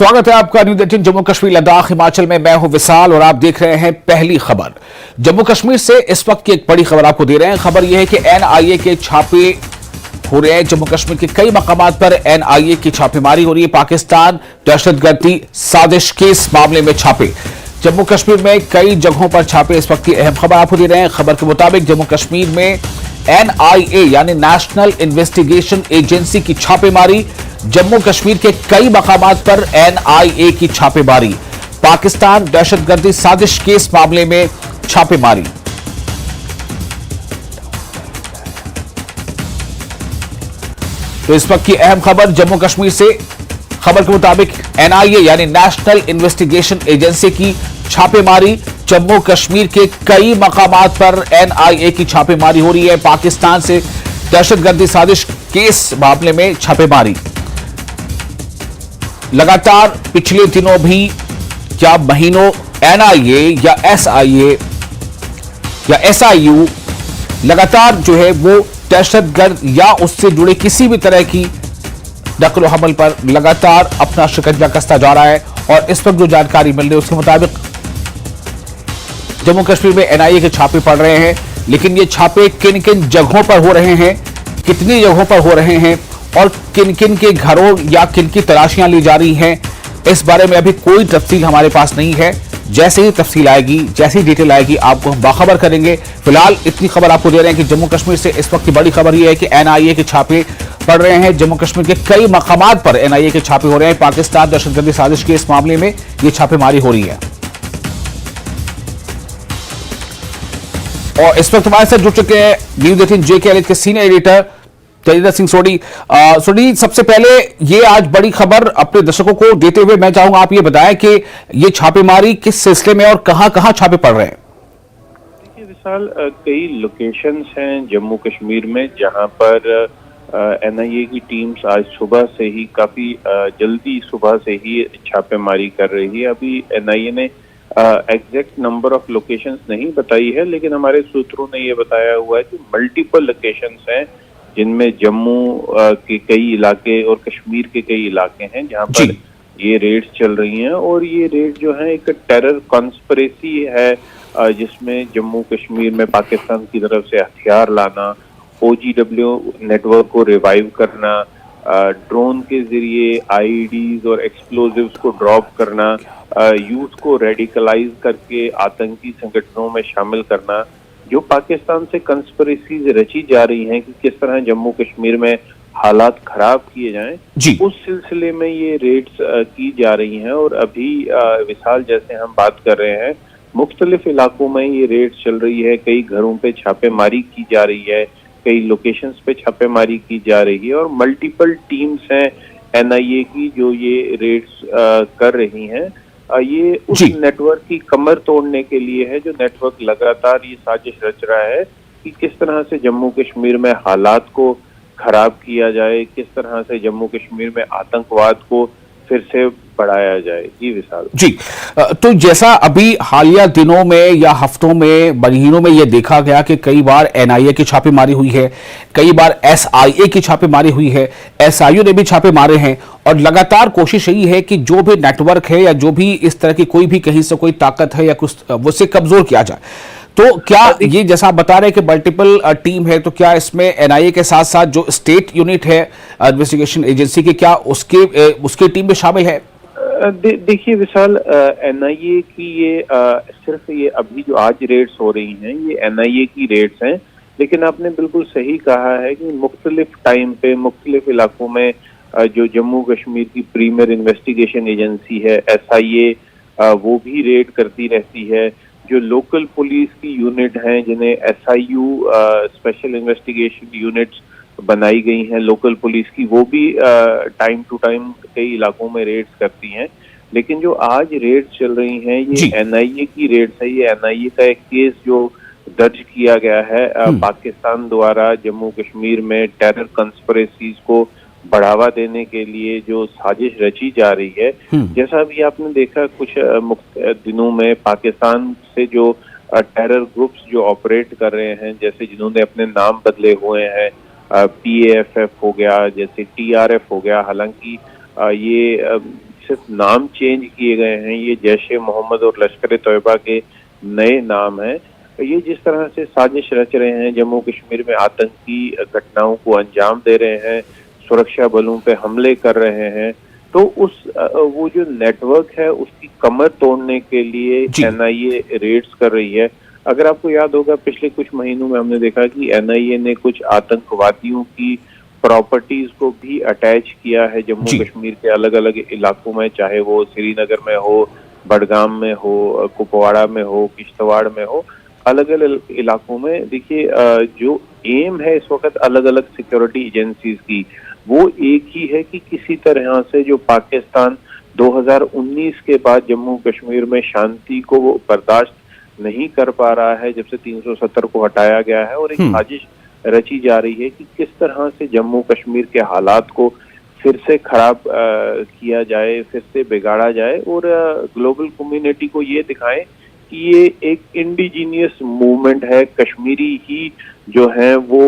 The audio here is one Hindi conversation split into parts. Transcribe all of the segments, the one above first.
स्वागत है आपका न्यूज़ 18 जम्मू कश्मीर लद्दाख हिमाचल में। मैं हूं विशाल और आप देख रहे हैं पहली खबर। जम्मू कश्मीर से इस वक्त की एक बड़ी खबर आपको दे रहे हैं। खबर यह है कि एनआईए के छापे हो रहे हैं। जम्मू कश्मीर के कई मकामात पर एनआईए की छापेमारी हो रही है। पाकिस्तान दहशतगर्दी साजिश के इस मामले में छापे जम्मू कश्मीर में कई जगहों पर छापे। इस वक्त की अहम खबर आपको दे रहे हैं। खबर के मुताबिक जम्मू कश्मीर में एनआईए यानी नेशनल इन्वेस्टिगेशन एजेंसी की छापेमारी। जम्मू कश्मीर के कई मकामात पर एनआईए की छापेमारी। पाकिस्तान दहशतगर्दी साजिश के इस मामले में छापेमारी। तो इस वक्त की अहम खबर जम्मू कश्मीर से। खबर के मुताबिक एनआईए यानी नेशनल इन्वेस्टिगेशन एजेंसी की छापेमारी। जम्मू कश्मीर के कई मकामात पर एनआईए की छापेमारी हो रही है। पाकिस्तान से दहशतगर्दी साजिश के इस मामले में छापेमारी लगातार पिछले दिनों भी या महीनों एनआईए या एसआईए या एसआईयू लगातार जो है वो दहशतगर्द या उससे जुड़े किसी भी तरह की नकल हमल पर लगातार अपना शिकंजा कसता जा रहा है। और इस वक्त जो जानकारी मिल रही है उसके मुताबिक जम्मू कश्मीर में एनआईए के छापे पड़ रहे हैं। लेकिन ये छापे किन किन जगहों पर हो रहे हैं, कितनी जगहों पर हो रहे हैं और किन किन के घरों या किन की तलाशियां ली जा रही हैं, इस बारे में अभी कोई तफसील हमारे पास नहीं है। जैसे ही तफसील आएगी, जैसे ही डिटेल आएगी, आपको हम बाखबर करेंगे। फिलहाल इतनी खबर आपको दे रहे हैं कि जम्मू कश्मीर से इस वक्त की बड़ी खबर यह है कि एनआईए के छापे पड़ रहे हैं। जम्मू कश्मीर के कई मकामात पर एनआईए के छापे हो रहे हैं। पाकिस्तान दहशतगर्दी साजिश के इस मामले में यह छापेमारी हो रही है। और इस वक्त हमारे साथ जुड़ चुके हैं न्यूज़ 18 JK के सीनियर एडिटर तेजिंदर सिंह सोडी। सोडी, सबसे पहले ये आज बड़ी खबर अपने दर्शकों को देते हुए मैं चाहूंगा आप ये बताएं कि ये छापेमारी किस सिलसिले में और कहां छापे पड़ रहे हैं। देखिए विशाल, कई लोकेशंस हैं जम्मू कश्मीर में जहां पर एनआईए की टीम्स आज सुबह से ही काफी जल्दी सुबह से ही छापेमारी कर रही है। अभी एनआईए ने एग्जैक्ट नंबर ऑफ लोकेशंस नहीं बताई है, लेकिन हमारे सूत्रों ने ये बताया हुआ है कि मल्टीपल लोकेशंस हैं जिनमें जम्मू के कई इलाके और कश्मीर के कई इलाके हैं जहां पर ये रेड्स चल रही हैं। और ये रेड जो है एक टेरर कॉन्स्पिरेसी है जिसमें जम्मू कश्मीर में पाकिस्तान की तरफ से हथियार लाना, OGW नेटवर्क को रिवाइव करना, ड्रोन के जरिए आईईडीज और एक्सप्लोजिव्स को ड्रॉप करना, यूथ को रेडिकलाइज करके आतंकी संगठनों में शामिल करना, जो पाकिस्तान से कंस्पिरेसीज रची जा रही हैं कि किस तरह जम्मू कश्मीर में हालात खराब किए जाएं, उस सिलसिले में ये रेड्स की जा रही हैं। और अभी विशाल, जैसे हम बात कर रहे हैं, मुख्तलिफ इलाकों में ये रेड्स चल रही है। कई घरों पे छापेमारी की जा रही है, कई लोकेशंस पे छापेमारी की जा रही है और मल्टीपल टीम्स हैं एनआईए की जो ये रेड्स कर रही हैं। ये उस नेटवर्क की कमर तोड़ने के लिए है जो नेटवर्क लगातार ये साजिश रच रहा है कि किस तरह से जम्मू कश्मीर में हालात को खराब किया जाए, किस तरह से जम्मू कश्मीर में आतंकवाद को फिर से बढ़ाया जाए। जी विशाल जी, तो जैसा अभी हालिया दिनों में या हफ्तों में, महीनों में यह देखा गया कि कई बार एनआईए की छापेमारी हुई है, कई बार एसआईए की छापेमारी हुई है, एसआईयू ने भी छापे मारे हैं। और लगातार कोशिश यही है कि जो भी नेटवर्क है या जो भी इस तरह की कोई भी कहीं से कोई ताकत है या कुछ उससे कमजोर किया जाए। तो क्या ये जैसा आप बता रहे हैं कि मल्टीपल टीम है, तो क्या इसमें एनआईए के साथ साथ जो स्टेट यूनिट है इन्वेस्टिगेशन एजेंसी की, क्या उसकी टीम में शामिल है? देखिए विशाल, एनआईए की ये सिर्फ ये अभी जो आज रेड्स हो रही हैं ये एनआईए की रेड्स हैं। लेकिन आपने बिल्कुल सही कहा है कि मुख्तलिफ टाइम पे मुख्तलिफ इलाकों में जो जम्मू कश्मीर की प्रीमियर इन्वेस्टिगेशन एजेंसी है एसआईए, वो भी रेड करती रहती है। जो लोकल पुलिस की यूनिट हैं जिन्हें एसआईयू स्पेशल इन्वेस्टिगेशन यूनिट्स बनाई गई हैं लोकल पुलिस की, वो भी टाइम टू टाइम कई इलाकों में रेड्स करती हैं। लेकिन जो आज रेड्स चल रही हैं ये एनआईए की रेड्स है। ये एनआईए का एक केस जो दर्ज किया गया है पाकिस्तान द्वारा जम्मू कश्मीर में टेरर कंस्पिरेसीज को बढ़ावा देने के लिए जो साजिश रची जा रही है। जैसा भी आपने देखा कुछ दिनों में पाकिस्तान से जो टेरर ग्रुप्स जो ऑपरेट कर रहे हैं, जैसे जिन्होंने अपने नाम बदले हुए हैं, PAFF हो गया, जैसे TRF हो गया, हालांकि ये सिर्फ नाम चेंज किए गए हैं, ये जैश ए मोहम्मद और लश्कर ए तोयबा के नए नाम हैं। ये जिस तरह से साजिश रच रहे हैं, जम्मू कश्मीर में आतंकी घटनाओं को अंजाम दे रहे हैं, सुरक्षा बलों पे हमले कर रहे हैं, तो वो जो नेटवर्क है उसकी कमर तोड़ने के लिए एनआईए रेड्स कर रही है। अगर आपको याद होगा, पिछले कुछ महीनों में हमने देखा कि एनआईए ने कुछ आतंकवादियों की प्रॉपर्टीज को भी अटैच किया है जम्मू कश्मीर के अलग अलग इलाकों में, चाहे वो श्रीनगर में हो, बडगाम में हो, कुपवाड़ा में हो, किश्तवाड़ में हो, अलग अलग इलाकों में। देखिए, जो एम है इस वक्त अलग अलग सिक्योरिटी एजेंसीज की, वो एक ही है कि किसी तरह से जो पाकिस्तान 2019 के बाद जम्मू कश्मीर में शांति को वो बर्दाश्त नहीं कर पा रहा है, जब से 370 को हटाया गया है, और एक साजिश रची जा रही है कि किस तरह से जम्मू कश्मीर के हालात को फिर से खराब किया जाए, फिर से बिगाड़ा जाए, और ग्लोबल कम्युनिटी को ये दिखाएं कि ये एक इंडिजीनियस मूवमेंट है, कश्मीरी ही जो है वो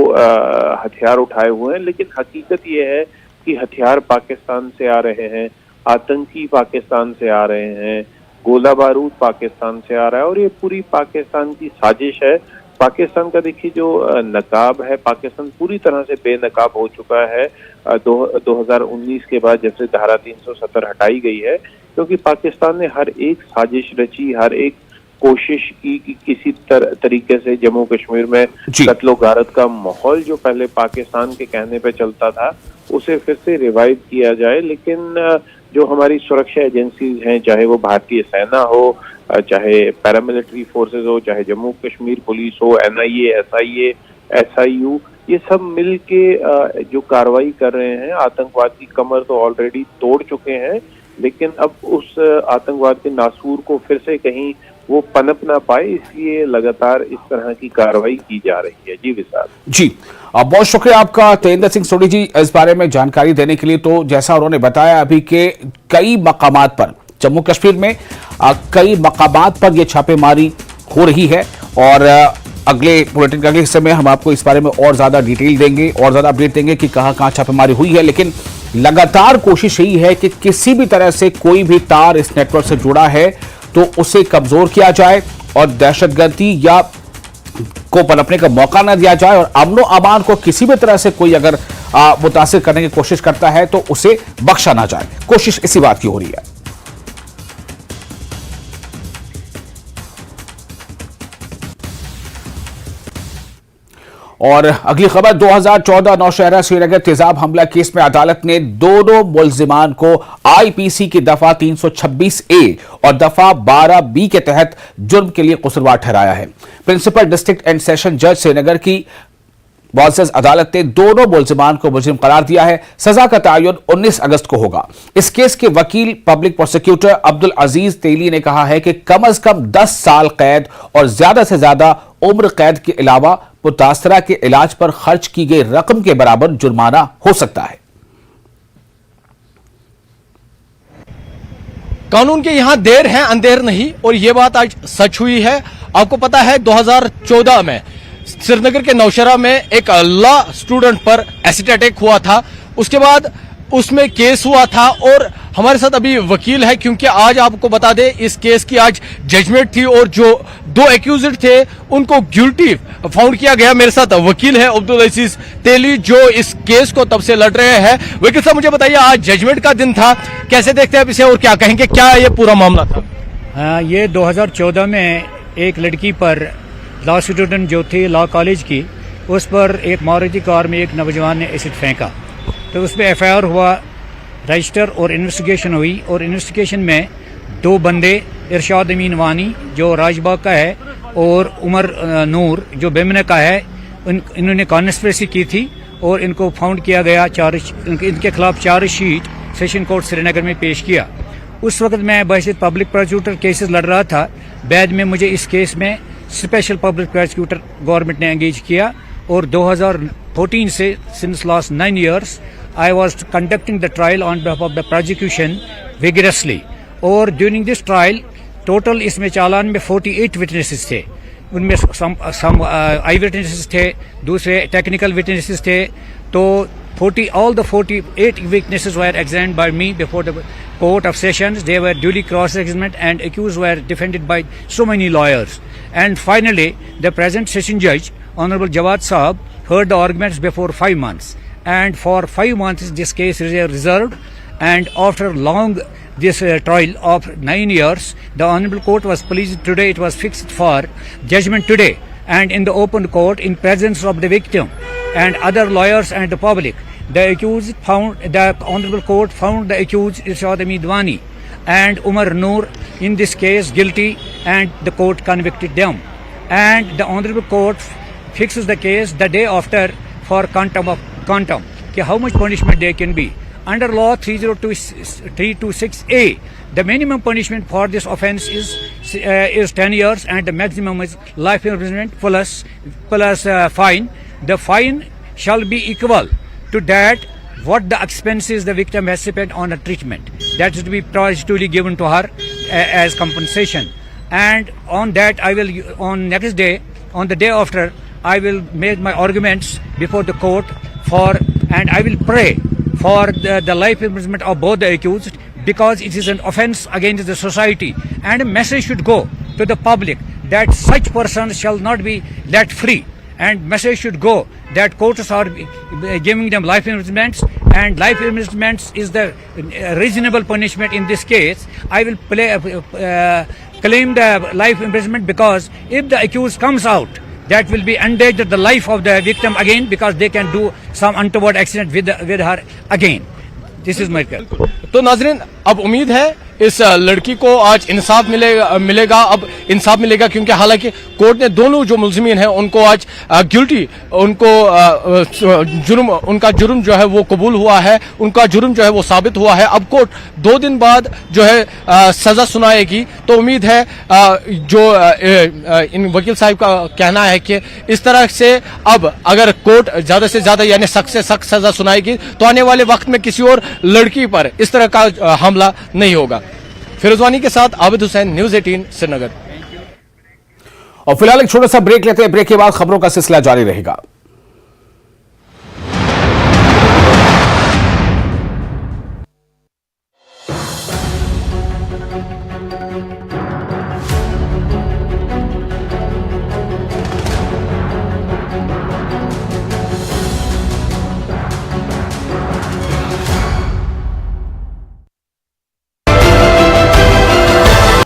हथियार उठाए हुए हैं। लेकिन हकीकत ये है कि हथियार पाकिस्तान से आ रहे हैं, आतंकी पाकिस्तान से आ रहे हैं, गोला बारूद पाकिस्तान से आ रहा है, और ये पूरी पाकिस्तान की साजिश है। पाकिस्तान का देखिए जो नकाब है, पाकिस्तान पूरी तरह से बेनकाब हो चुका है 2019 के बाद, जब से धारा 370 हटाई गई है, क्योंकि पाकिस्तान ने हर एक साजिश रची, हर एक कोशिश की कि किसी तरीके से जम्मू कश्मीर में कत्लो गारत का माहौल जो पहले पाकिस्तान के कहने पे चलता था उसे फिर से रिवाइव किया जाए। लेकिन जो हमारी सुरक्षा एजेंसीज हैं, चाहे वो भारतीय सेना हो, चाहे पैरामिलिट्री फोर्सेस हो, चाहे जम्मू कश्मीर पुलिस हो, एनआईए, एसआईए, एसआईयू, ये सब मिल के जो कार्रवाई कर रहे हैं, आतंकवाद की कमर तो ऑलरेडी तोड़ चुके हैं, लेकिन अब उस आतंकवाद के नासूर को फिर से कहीं वो पनप ना पाए, इसलिए लगातार इस तरह की कार्रवाई की जा रही है। जी विशाल जी, बहुत शुक्रिया आपका तेजिंदर सिंह सोढी जी इस बारे में जानकारी देने के लिए। तो जैसा उन्होंने बताया अभी के कई मकामात पर जम्मू कश्मीर में कई मकामात पर यह छापेमारी हो रही है, और अगले बुलेटिन के अगले हिस्से में हम आपको इस बारे में और ज्यादा डिटेल देंगे और ज्यादा अपडेट देंगे कि कहां छापेमारी हुई है। लेकिन लगातार कोशिश यही है कि किसी भी तरह से कोई भी तार इस नेटवर्क से जुड़ा है तो उसे कमजोर किया जाए और दहशतगर्दी या को पनपने का मौका न दिया जाए, और अमनो अमान को किसी भी तरह से कोई अगर मुतासिर करने की कोशिश करता है तो उसे बख्शा ना जाए। कोशिश इसी बात की हो रही है। और अगली खबर, 2014 नौशहरा श्रीनगर तेजाब हमला केस में अदालत ने दोनों मुल्जिमान को आईपीसी की दफा 326A और दफा 12B के तहत जुर्म के लिए कसूरवार ठहराया है। प्रिंसिपल डिस्ट्रिक्ट एंड सेशन जज श्रीनगर की मुअज़्ज़ज़ अदालत ने दोनों मुल्जिमान को मुजरिम करार दिया है। सजा का तयन 19 अगस्त को होगा। इस केस के वकील पब्लिक प्रोसिक्यूटर अब्दुल अजीज तेली ने कहा है कि कम अज कम 10 साल कैद और ज्यादा से ज्यादा उम्र कैद के अलावा मुतासरा के इलाज पर खर्च की गई रकम के बराबर जुर्माना हो सकता है। कानून के यहां देर है अंधेर नहीं, और यह बात आज सच हुई है। आपको पता है 2014 में श्रीनगर के नौशहरा में एक लॉ स्टूडेंट पर एसिड अटैक हुआ था, उसके बाद उसमें केस हुआ था, और हमारे साथ अभी वकील है, क्योंकि आज आपको बता दें इस केस की आज जजमेंट थी और जो 2 एक्यूज्ड थे उनको गिल्टी फाउंड किया गया। मेरे साथ वकील है अब्दुल अजीज तेली जो इस केस को तब से लड़ रहे हैं। वकील साहब, मुझे बताइए, आज जजमेंट का दिन था, कैसे देखते हैं आप इसे और क्या कहेंगे, क्या ये पूरा मामला था? ये 2014 में एक लड़की पर लॉ स्टूडेंट जो थी लॉ कॉलेज की, उस पर एक मारुति कार में एक नौजवान ने एसिड फेंका, तो उस पर एफआईआर हुआ, रजिस्टर और इन्वेस्टिगेशन हुई, और इन्वेस्टिगेशन में 2 बंदे इरशाद अमीन वानी जो राजबाग का है और उमर नूर जो बेमने का है, इन्होंने कॉन्स्पिरेसी की थी और इनको फाउंड किया गया। इनके खिलाफ चार्जशीट सेशन कोर्ट श्रीनगर में पेश किया। उस वक्त मैं बहसीत पब्लिक प्रोसिक्यूटर केसेस लड़ रहा था। बाद में मुझे इस केस में स्पेशल पब्लिक प्रोसिक्यूटर गवर्नमेंट ने एंगेज किया, और 2014 से since last 9 years I was conducting the trial on behalf of the prosecution vigorously, और ड्यूरिंग दिस ट्रायल टोटल इसमें चालान में 48 विटनेसेस थे। उनमें सम आई विटनेसेस थे, दूसरे टेक्निकल विटनेसेस थे। तो all the 48 witnesses were examined by me before the Court of Sessions. They were duly cross-examined and accused were defended by so many lawyers. And finally, the present session judge, Honorable Jawad Saab, heard the arguments before 5 months. And for 5 months, this case is reserved. And after long this trial of 9 years, the Honorable Court was pleased today. It was fixed for judgment today, and in the open court, in presence of the victim and other lawyers and the public, the Honorable Court found the accused Irshad Amidwani and Umar Noor in this case guilty, and the court convicted them. And the Honorable Court fixes the case the day after for quantum. How much punishment they can be. Under law 326A, the minimum punishment for this offence is 10 years, and the maximum is life imprisonment plus fine. The fine shall be equal to that what the expenses the victim has spent on a treatment. That is to be positively given to her as compensation. And on that, I will on next day, on the day after, I will make my arguments before the court and I will pray for the life imprisonment of both the accused, because it is an offence against the society, and a message should go to the public that such persons shall not be let free, and message should go that courts are giving them life imprisonments, and life imprisonments is the reasonable punishment in this case. I will claim the life imprisonment, because if the accused comes out, that will be endanger the life of the victim again, because they can do some untoward accident with her again. This is my case. तो नाजरीन, अब उम्मीद है इस लड़की को आज इंसाफ मिलेगा। अब इंसाफ मिलेगा क्योंकि हालांकि कोर्ट ने दोनों जो मुलजिमीन हैं उनको आज गिल्टी, उनका जुर्म जो है वो कबूल हुआ है, उनका जुर्म जो है वो साबित हुआ है। अब कोर्ट 2 दिन बाद जो है सजा सुनाएगी। तो उम्मीद है जो इन वकील साहब का कहना है कि इस तरह से अब अगर कोर्ट ज्यादा से ज्यादा यानी सख्त से सख्त सजा सुनाएगी तो आने वाले वक्त में किसी और लड़की पर इस तरह का हमला नहीं होगा। फिरोजवानी के साथ आबिद हुसैन, न्यूज़ 18 श्रीनगर। और फिलहाल एक छोटा सा ब्रेक लेते हैं। ब्रेक के बाद खबरों का सिलसिला जारी रहेगा।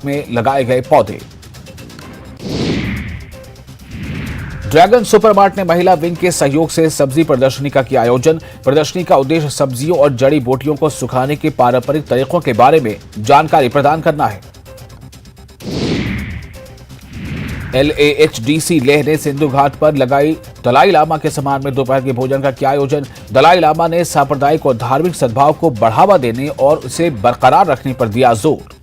में लगाए गए पौधे। ड्रैगन सुपरमार्ट ने महिला विंग के सहयोग से सब्जी प्रदर्शनी का किया आयोजन। प्रदर्शनी का उद्देश्य सब्जियों और जड़ी बूटियों को सुखाने के पारंपरिक तरीकों के बारे में जानकारी प्रदान करना है। LAHDC लेह ने सिंधु घाट पर लगाई दलाई लामा के सम्मान में दोपहर के भोजन का किया आयोजन। दलाई लामा ने सांप्रदायिक और धार्मिक सद्भाव को बढ़ावा देने और उसे बरकरार रखने पर दिया जोर।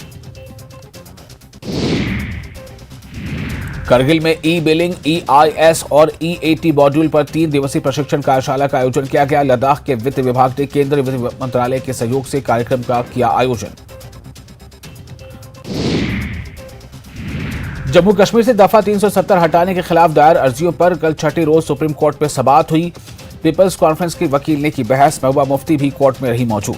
करगिल में ई-बिलिंग, EIS और EAT मॉड्यूल पर 3 दिवसीय प्रशिक्षण कार्यशाला का आयोजन किया गया। लद्दाख के वित्त विभाग ने केंद्रीय वित्त मंत्रालय के सहयोग से कार्यक्रम का किया आयोजन। जम्मू कश्मीर से दफा 370 हटाने के खिलाफ दायर अर्जियों पर कल छठी रोज सुप्रीम कोर्ट में समाअत हुई। पीपल्स कॉन्फ्रेंस के वकील ने की बहस। महबूबा मुफ्ती भी कोर्ट में रही मौजूद।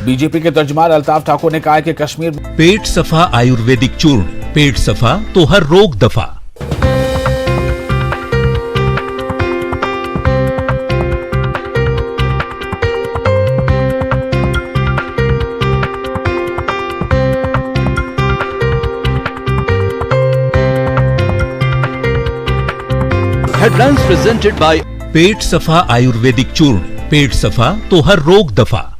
बीजेपी के तर्जुमान अल्ताफ ठाकुर ने कहा कि कश्मीर पेट सफा आयुर्वेदिक चूर्ण, पेट सफा तो हर रोग दफा। हेडलाइंस प्रेजेंटेड बाय पेट सफा आयुर्वेदिक चूर्ण, पेट सफा तो हर रोग दफा।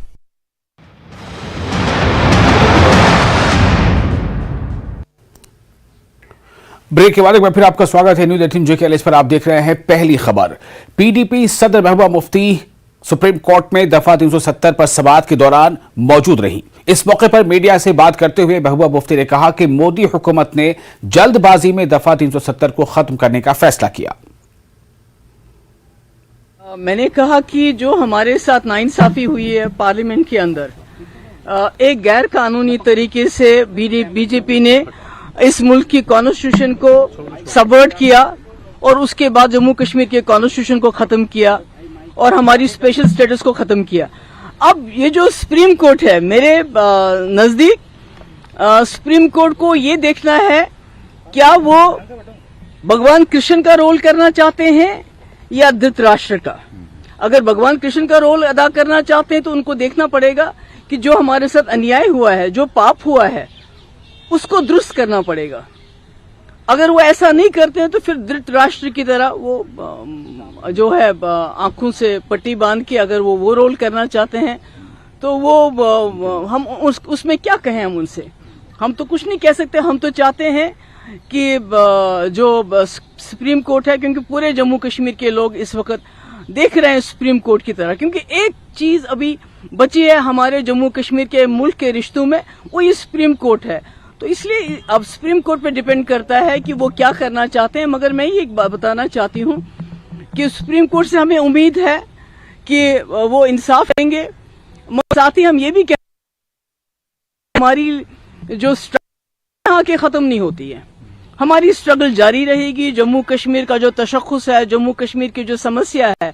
ब्रेक के बाद एक बार फिर आपका स्वागत है न्यूज़ 18 JKLS पर। आप देख रहे हैं पहली खबर। PDP सदर महबूबा मुफ्ती सुप्रीम कोर्ट में दफा 370 पर समाअत के दौरान मौजूद रही। इस मौके पर मीडिया से बात करते हुए महबूबा मुफ्ती ने कहा कि मोदी हुकूमत ने जल्दबाजी में दफा 370 को खत्म करने का फैसला किया। मैंने कहा कि जो हमारे साथ नाइंसाफी हुई है पार्लियामेंट के अंदर, एक गैर कानूनी तरीके से बीजेपी ने इस मुल्क की कॉन्स्टिट्यूशन को सबवर्ट किया और उसके बाद जम्मू कश्मीर के कॉन्स्टिट्यूशन को खत्म किया और हमारी स्पेशल स्टेटस को खत्म किया। अब ये जो सुप्रीम कोर्ट है, मेरे नजदीक सुप्रीम कोर्ट को ये देखना है क्या वो भगवान कृष्ण का रोल करना चाहते हैं या धृतराष्ट्र का। अगर भगवान कृष्ण का रोल अदा करना चाहते हैं तो उनको देखना पड़ेगा कि जो हमारे साथ अन्याय हुआ है, जो पाप हुआ है, उसको दुरुस्त करना पड़ेगा। अगर वो ऐसा नहीं करते हैं तो फिर धृतराष्ट्र की तरह वो जो है आंखों से पट्टी बांध के अगर वो रोल करना चाहते हैं तो वो हम उसमें क्या कहें हम उनसे। हम तो कुछ नहीं कह सकते। हम तो चाहते हैं कि जो सुप्रीम कोर्ट है, क्योंकि पूरे जम्मू कश्मीर के लोग इस वक्त देख रहे हैं सुप्रीम कोर्ट की तरह, क्योंकि एक चीज अभी बची है हमारे जम्मू कश्मीर के मुल्क के रिश्तों में, वो ये सुप्रीम कोर्ट है। तो इसलिए अब सुप्रीम कोर्ट पे डिपेंड करता है कि वो क्या करना चाहते हैं। मगर मैं ये एक बात बताना चाहती हूँ कि सुप्रीम कोर्ट से हमें उम्मीद है कि वो इंसाफ देंगे। साथ ही हम ये भी कह हमारी जो स्ट्रगल यहाँ के खत्म नहीं होती है, हमारी स्ट्रगल जारी रहेगी। जम्मू कश्मीर का जो तशख्खुस है, जम्मू कश्मीर की जो समस्या है,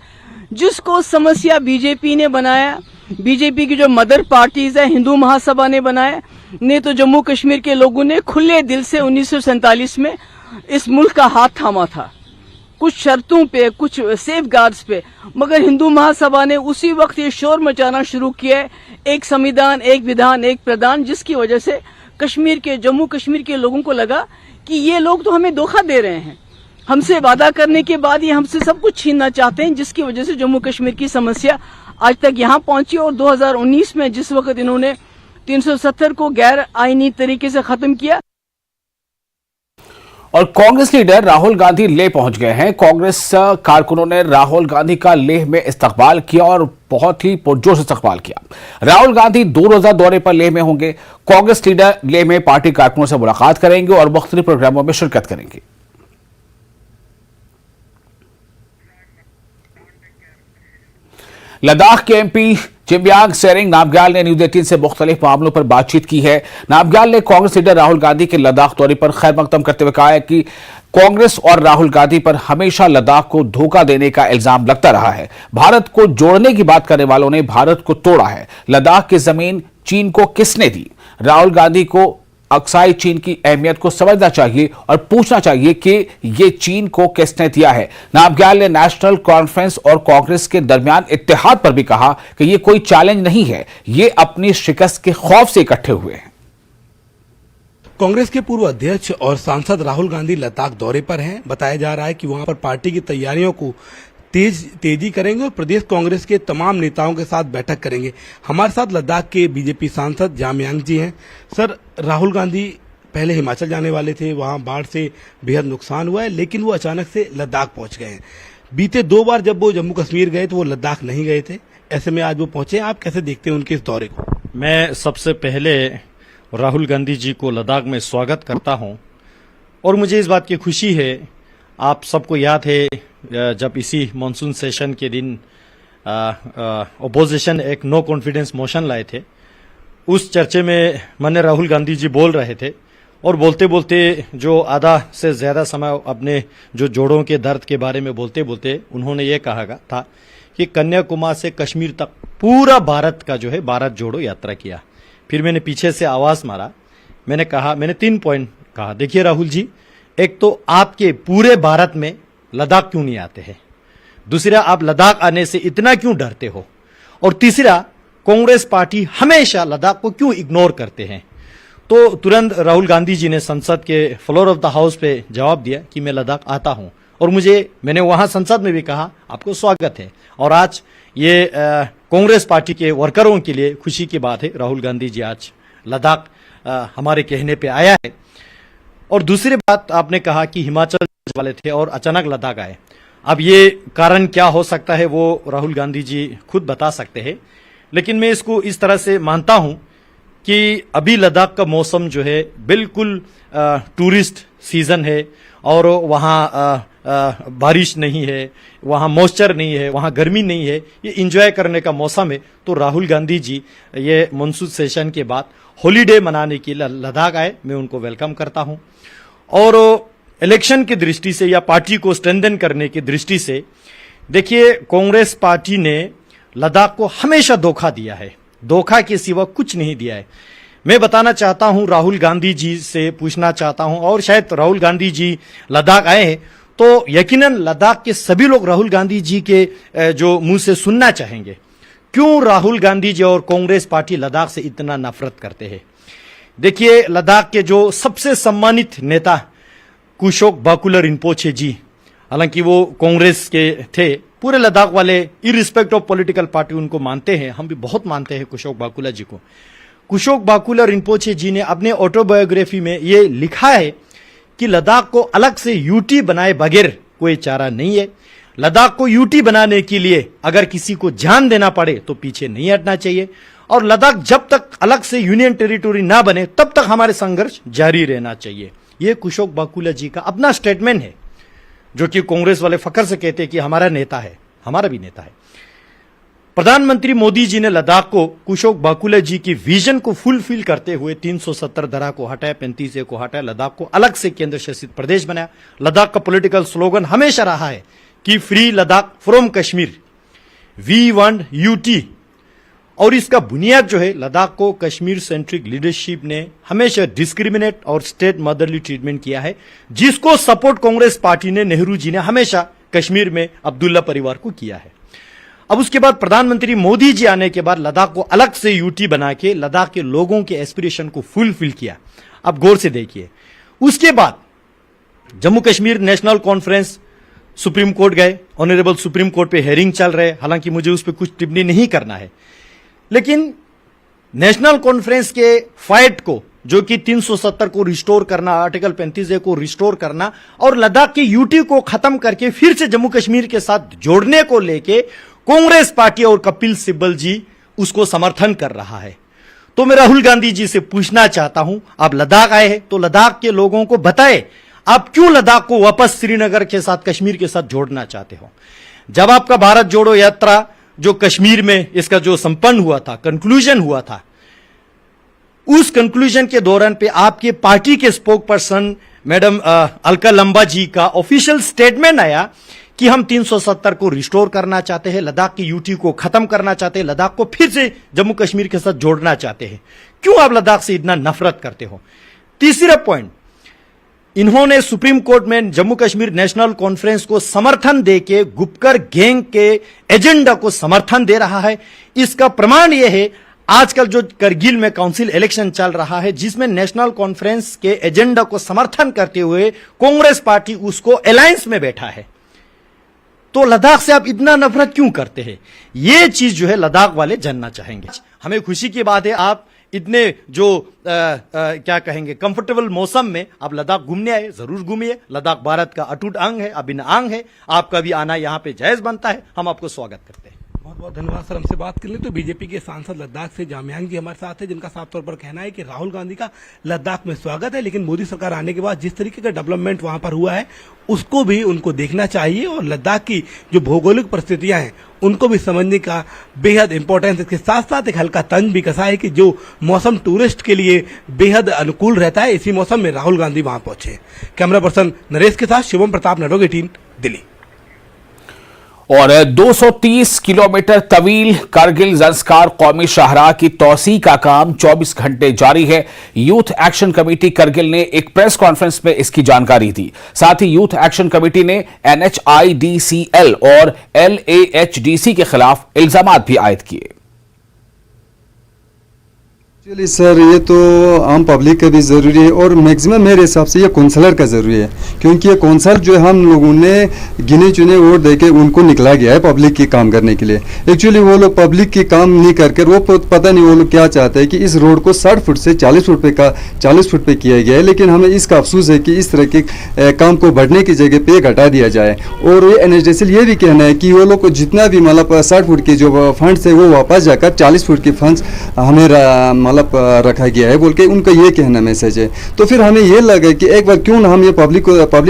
जिसको समस्या बीजेपी ने बनाया, बीजेपी की जो मदर पार्टीज है, हिंदू महासभा ने बनाया, ने तो जम्मू कश्मीर के लोगों ने खुले दिल से 1947 में इस मुल्क का हाथ थामा था, कुछ शर्तों पे, कुछ सेफगार्ड्स पे। मगर हिंदू महासभा ने उसी वक्त ये शोर मचाना शुरू किया, एक संविधान, एक विधान, एक प्रधान, जिसकी वजह से कश्मीर के, जम्मू कश्मीर के लोगों को लगा कि ये लोग तो हमें धोखा दे रहे हैं, हमसे वादा करने के बाद ये हमसे सब कुछ छीनना चाहते हैं, जिसकी वजह से जम्मू कश्मीर की समस्या आज तक यहाँ पहुंची। और 2019 में जिस वक्त इन्होंने 370 को गैर आईनी तरीके से खत्म किया। और कांग्रेस लीडर राहुल गांधी लेह पहुंच गए हैं। कांग्रेस कारकुनों ने राहुल गांधी का लेह में इस्तकबाल किया और बहुत ही पुरजोश इस्तकबाल किया। राहुल गांधी 2 रोजा दौरे पर लेह में होंगे। कांग्रेस लीडर लेह में पार्टी कारकुनों से मुलाकात करेंगे और मुख्तलिफ प्रोग्रामों में शिरकत करेंगे। लद्दाख के एमपी चिम्यांग सेरिंग नामग्याल ने न्यूज 18 से मुख्तलिफ मामलों पर बातचीत की है। नामग्याल ने कांग्रेस लीडर राहुल गांधी के लद्दाख दौरे पर खैर मकदम करते हुए कहा है कि कांग्रेस और राहुल गांधी पर हमेशा लद्दाख को धोखा देने का इल्जाम लगता रहा है। भारत को जोड़ने की बात करने वालों ने भारत को तोड़ा है। लद्दाख की जमीन चीन को किसने दी? राहुल गांधी को अक्साई चीन की अहमियत को समझना चाहिए और पूछना चाहिए कि ये चीन को किसने दिया है। नामग्याल ने नेशनल कॉन्फ्रेंस और कांग्रेस के दरमियान इत्तेहाद पर भी कहा कि ये कोई चैलेंज नहीं है, ये अपनी शिकस्त के खौफ से इकट्ठे हुए हैं। कांग्रेस के पूर्व अध्यक्ष और सांसद राहुल गांधी लद्दाख दौरे पर हैं। बताया जा रहा है कि वहां पर पार्टी की तैयारियों को तेजी करेंगे और प्रदेश कांग्रेस के तमाम नेताओं के साथ बैठक करेंगे। हमारे साथ लद्दाख के बीजेपी सांसद जामयांग जी हैं। सर, राहुल गांधी पहले हिमाचल जाने वाले थे, वहां बाढ़ से बेहद नुकसान हुआ है, लेकिन वो अचानक से लद्दाख पहुंच गए हैं। बीते 2 बार जब वो जम्मू कश्मीर गए तो वो लद्दाख नहीं गए थे, ऐसे में आज वो पहुंचे। आप कैसे देखते हैं उनके इस दौरे को? मैं सबसे पहले राहुल गांधी जी को लद्दाख में स्वागत करता हूं और मुझे इस बात की खुशी है, आप सबको याद है जब इसी मॉनसून सेशन के दिन अपोजिशन एक नो कॉन्फिडेंस मोशन लाए थे, उस चर्चे में माननीय राहुल गांधी जी बोल रहे थे और बोलते बोलते जो आधा से ज्यादा समय अपने जो जोड़ों के दर्द के बारे में बोलते बोलते उन्होंने ये कहा था कि कन्याकुमारी से कश्मीर तक पूरा भारत का जो है भारत जोड़ो यात्रा किया। फिर मैंने पीछे से आवाज मारा, मैंने 3 पॉइंट कहा। देखिए राहुल जी, एक तो आपके पूरे भारत में लद्दाख क्यों नहीं आते हैं, दूसरा आप लद्दाख आने से इतना क्यों डरते हो, और तीसरा कांग्रेस पार्टी हमेशा लद्दाख को क्यों इग्नोर करते हैं। तो तुरंत राहुल गांधी जी ने संसद के फ्लोर ऑफ द हाउस पे जवाब दिया कि मैं लद्दाख आता हूं और मैंने वहां संसद में भी कहा आपको स्वागत है। और आज ये कांग्रेस पार्टी के वर्करों के लिए खुशी की बात है, राहुल गांधी जी आज लद्दाख हमारे कहने पे आया है। और दूसरी बात आपने कहा कि हिमाचल वाले थे और अचानक लद्दाख आए। अब ये कारण क्या हो सकता है वो राहुल गांधी जी खुद बता सकते हैं, लेकिन मैं इसको इस तरह से मानता हूं कि अभी लद्दाख का मौसम जो है बिल्कुल टूरिस्ट सीजन है और वहाँ बारिश नहीं है, वहाँ मॉइस्चर नहीं है, वहाँ गर्मी नहीं है, ये एंजॉय करने का मौसम है। तो राहुल गांधी जी ये मानसून सेशन के बाद हॉलीडे मनाने के लिए लद्दाख आए, मैं उनको वेलकम करता हूं। और इलेक्शन की दृष्टि से या पार्टी को स्ट्रेंथन करने की दृष्टि से देखिए, कांग्रेस पार्टी ने लद्दाख को हमेशा धोखा दिया है, धोखा के सिवा कुछ नहीं दिया है। मैं बताना चाहता हूं, राहुल गांधी जी से पूछना चाहता हूं, और शायद राहुल गांधी जी लद्दाख आए हैं तो यकीनन लद्दाख के सभी लोग राहुल गांधी जी के जो मुंह से सुनना चाहेंगे, क्यों राहुल गांधी जी और कांग्रेस पार्टी लद्दाख से इतना नफरत करते हैं। देखिए, लद्दाख के जो सबसे सम्मानित नेता कुशोक बाकुला रिम्पोछे जी, हालांकि वो कांग्रेस के थे, पूरे लद्दाख वाले इरिस्पेक्ट ऑफ पॉलिटिकल पार्टी उनको मानते हैं, हम भी बहुत मानते हैं कुशोक बाकुला जी को। कुशोक बाकुला रिम्पोछे जी ने अपने ऑटोबायोग्राफी में ये लिखा है कि लद्दाख को अलग से यूटी बनाए बगैर कोई चारा नहीं है। लद्दाख को यूटी बनाने के लिए अगर किसी को जान देना पड़े तो पीछे नहीं हटना चाहिए, और लद्दाख जब तक अलग से यूनियन टेरिटोरी ना बने तब तक हमारे संघर्ष जारी रहना चाहिए। यह कुशोक बाकुला जी का अपना स्टेटमेंट है, जो कि कांग्रेस वाले फखर से कहते हैं कि हमारा नेता है, हमारा भी नेता है। प्रधानमंत्री मोदी जी ने लद्दाख को कुशोक बाकुला जी की विजन को फुलफिल करते हुए 370 धारा को हटाया, 35A को हटाया, लद्दाख को अलग से केंद्र शासित प्रदेश बनाया। लद्दाख का पॉलिटिकल स्लोगन हमेशा रहा है कि free Ladakh from Kashmir, we want UT, और इसका बुनियाद जो है लद्दाख को कश्मीर सेंट्रिक लीडरशिप ने हमेशा डिस्क्रिमिनेट और स्टेट मदरली ट्रीटमेंट किया है, जिसको सपोर्ट कांग्रेस पार्टी ने, नेहरू जी ने हमेशा कश्मीर में अब्दुल्ला परिवार को किया है। अब उसके बाद प्रधानमंत्री मोदी जी आने के बाद लद्दाख को अलग से यूटी बना के लद्दाख के लोगों के एस्पिरेशन को फुलफिल किया। अब गौर से देखिए, उसके बाद Jammu Kashmir national conference supreme court गए, ऑनरेबल सुप्रीम कोर्ट पे हेयरिंग चल रहे, हालांकि मुझे उस पर कुछ टिप्पणी नहीं करना है, लेकिन नेशनल कॉन्फ्रेंस के फाइट को, जो कि 370 को रिस्टोर करना, आर्टिकल 35A को रिस्टोर करना और लद्दाख की यूटी को खत्म करके फिर से जम्मू कश्मीर के साथ जोड़ने को लेके कांग्रेस पार्टी और कपिल सिब्बल जी उसको समर्थन कर रहा है। तो मैं राहुल गांधी जी से पूछना चाहता हूं, आप लद्दाख आए हैं तो लद्दाख के लोगों को बताएं, आप क्यों लद्दाख को वापस श्रीनगर के साथ, कश्मीर के साथ जोड़ना चाहते हो। जब आपका भारत जोड़ो यात्रा जो कश्मीर में इसका जो संपन्न हुआ था, कंक्लूजन हुआ था, उस कंक्लूजन के दौरान पे आपके पार्टी के स्पोक पर्सन मैडम अलका लंबा जी का ऑफिशियल स्टेटमेंट आया कि हम 370 को रिस्टोर करना चाहते हैं, लद्दाख की यूटी को खत्म करना चाहते हैं, लद्दाख को फिर से जम्मू कश्मीर के साथ जोड़ना चाहते हैं। क्यों आप लद्दाख से इतना नफरत करते हो। तीसरा पॉइंट, इन्होंने सुप्रीम कोर्ट में जम्मू कश्मीर नेशनल कॉन्फ्रेंस को समर्थन देके गुपकर गैंग के एजेंडा को समर्थन दे रहा है। इसका प्रमाण यह है, आजकल जो करगिल में काउंसिल इलेक्शन चल रहा है, जिसमें नेशनल कॉन्फ्रेंस के एजेंडा को समर्थन करते हुए कांग्रेस पार्टी उसको अलायंस में बैठा है। तो लद्दाख से आप इतना नफरत क्यों करते हैं, यह चीज जो है लद्दाख वाले जानना चाहेंगे। हमें खुशी की बात है, आप इतने जो क्या कहेंगे कंफर्टेबल मौसम में आप लद्दाख घूमने आए, जरूर घूमिए। लद्दाख भारत का अटूट अंग है, अभिन्न अंग है, आपका भी आना यहाँ पे जायज बनता है, हम आपको स्वागत करते हैं। बहुत बहुत धन्यवाद सर। हमसे बात करने तो बीजेपी के सांसद लद्दाख से जामयांग जी हमारे साथ है, जिनका साफ तौर पर कहना है कि राहुल गांधी का लद्दाख में स्वागत है, लेकिन मोदी सरकार आने के बाद जिस तरीके का डेवलपमेंट वहां पर हुआ है उसको भी उनको देखना चाहिए, और लद्दाख की जो भौगोलिक परिस्थितियां हैं उनको भी समझने का बेहद इंपॉर्टेंस। इसके साथ साथ एक हल्का तंज भी कसा है कि जो मौसम टूरिस्ट के लिए बेहद अनुकूल रहता है, इसी मौसम में राहुल गांधी वहां पहुंचे। कैमरा पर्सन नरेश के साथ शिवम प्रताप, नेटवर्क 18, दिल्ली। और 230 किलोमीटर तवील कारगिल ज़ंस्कार कौमी शाहराह की तौसी का काम 24 घंटे जारी है। यूथ एक्शन कमेटी करगिल ने एक प्रेस कॉन्फ्रेंस में इसकी जानकारी दी। साथ ही यूथ एक्शन कमेटी ने NHIDCL और LAHDC के खिलाफ इल्जामात भी आयद किए। एक्चुअली सर ये तो आम पब्लिक का भी ज़रूरी है, और मैक्सिमम मेरे हिसाब से ये कौंसलर का ज़रूरी है, क्योंकि ये कौंसल जो है हम लोगों ने गिने चुने वोट देके उनको निकला गया है पब्लिक की काम करने के लिए। एक्चुअली वो लोग पब्लिक की काम नहीं करके, वो पता नहीं वो लोग क्या चाहते हैं कि इस रोड को 60 फुट से 40 फुट पे किया गया है, लेकिन हमें इसका अफसोस है कि इस तरह के काम को बढ़ने की जगह पे घटा दिया जाए। और ये NHDCL ये भी कहना है कि वो लोग को जितना भी मतलब 60 फुट के जो फंड्स है वो वापस जाकर 40 फुट के फंड्स हमें मतलब रखा गया है बोल के उनका ये कहना मैसेज है। तो फिर हमें ये लगा कि एक बार क्यों ना हम ये पब्लिक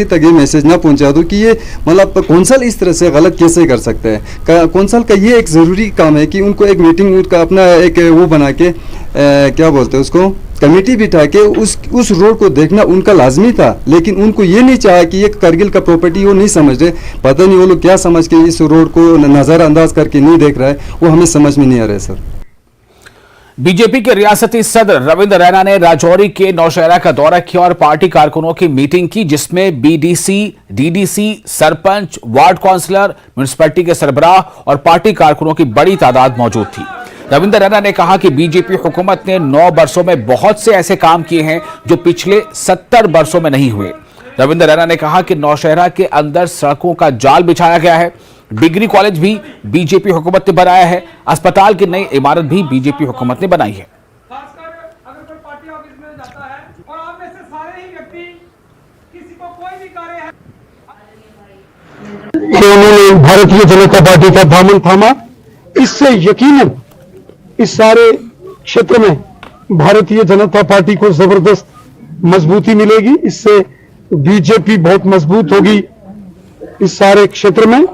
तक ये मैसेज ना पहुंचा दो कि ये मतलब कौंसल इस तरह से गलत कैसे कर सकते हैं। कौंसल का ये एक ज़रूरी काम है कि उनको एक मीटिंग का अपना एक वो बना के क्या बोलते हैं उसको कमेटी बिठा के उस रोड को देखना उनका लाजमी था, लेकिन उनको ये नहीं चाहा कि ये करगिल का प्रॉपर्टी वो नहीं समझ रहे। पता नहीं वो लोग क्या समझ के इस रोड को नजरअंदाज करके नहीं देख रहा है, वो हमें समझ में नहीं आ रहा है सर। बीजेपी के रियासती सदर रविंद्र रैना ने राजौरी के नौशहरा का दौरा किया और पार्टी कारकुनों की मीटिंग की, जिसमें BDC, DDC, sarpanch, ward councillor, municipality के सरबराह और पार्टी कारकुनों की बड़ी तादाद मौजूद थी। रविंद्र रैना ने कहा कि बीजेपी हुकूमत ने 9 वर्षों में बहुत से ऐसे काम किए हैं जो पिछले 70 वर्षों में नहीं हुए। रविंद्र रैना ने कहा कि नौशहरा के अंदर सड़कों का जाल बिछाया गया है, डिग्री कॉलेज भी बीजेपी हुकूमत ने बनाया है, अस्पताल की नई इमारत भी बीजेपी हुकूमत ने बनाई है। खासकर अगर कोई पार्टी ऑफिस में जाता है और आप में से सारे ही व्यक्ति किसी को कोई भी कार्य है उन्होंने भारतीय जनता पार्टी का दामन थामा, इससे यकीनन इस सारे क्षेत्र में भारतीय जनता पार्टी को जबरदस्त मजबूती मिलेगी। इससे बीजेपी बहुत मजबूत होगी इस सारे क्षेत्र में।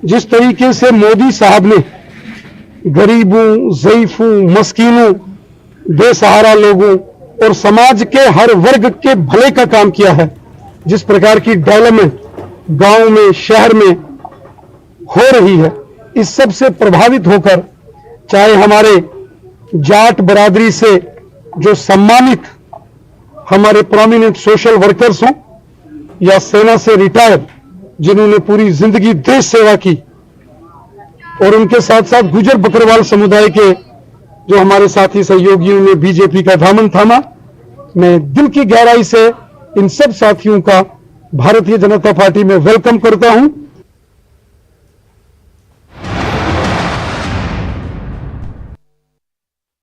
जिस तरीके से मोदी साहब ने गरीबों, ज़ईफों, मस्कीनों, बेसहारा लोगों और समाज के हर वर्ग के भले का काम किया है, जिस प्रकार की डेवलपमेंट गांव में, शहर में हो रही है, इस सब से प्रभावित होकर चाहे हमारे जाट बरादरी से जो सम्मानित हमारे प्रोमिनेंट सोशल वर्कर्स हों या सेना से रिटायर जिन्होंने पूरी जिंदगी देश सेवा की, और उनके साथ साथ गुजर बकरवाल समुदाय के जो हमारे साथी सहयोगियों ने बीजेपी का दामन थामा, मैं दिल की गहराई से इन सब साथियों का भारतीय जनता पार्टी में वेलकम करता हूं।